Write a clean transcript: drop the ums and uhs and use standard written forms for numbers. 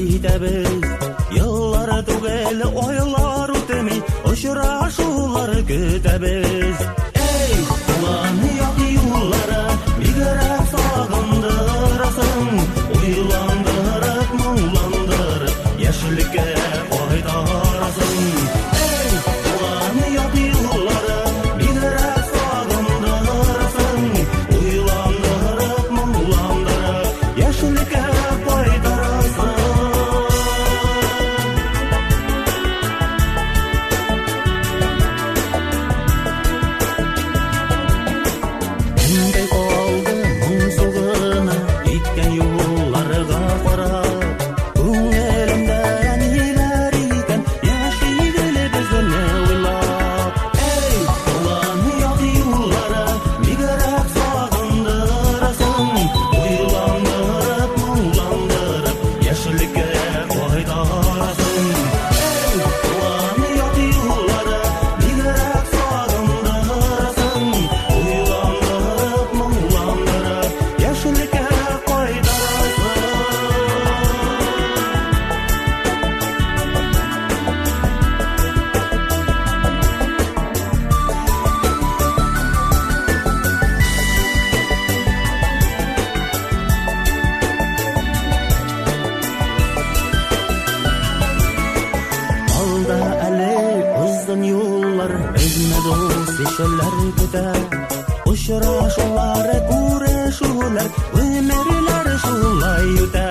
итебез. Yıllar түгел ойлар үтеми, очрашулар көтебез. Эй, улан яки юллары, бигерәк сагындырасың, уйландырып, моңландырып, яшьлеккә кайтарасың. Эй, улан яки юллары, бигерәк сагындырасың, уйландырып, моңландырып, яшьлеккә кайтарасың. Ниндәй калды моңсугына, иткән юлларга карап, күңелемдә ниләр икән, яшьлек безне уйлап. Эй, улан яки юллары, бигерәк сагындырасың, уйландырып, моңландырып, яшьлеккә кайтарасың. Эй, улан яки юллары, бигерәк сагындырасың, уйландырып, моңландырып, яшьлеккә кайтарасың. Алда әле узын юллар, безне дус ишеләр көтә. Очрашулар, күрешүләр, өмерләр шулай үтә.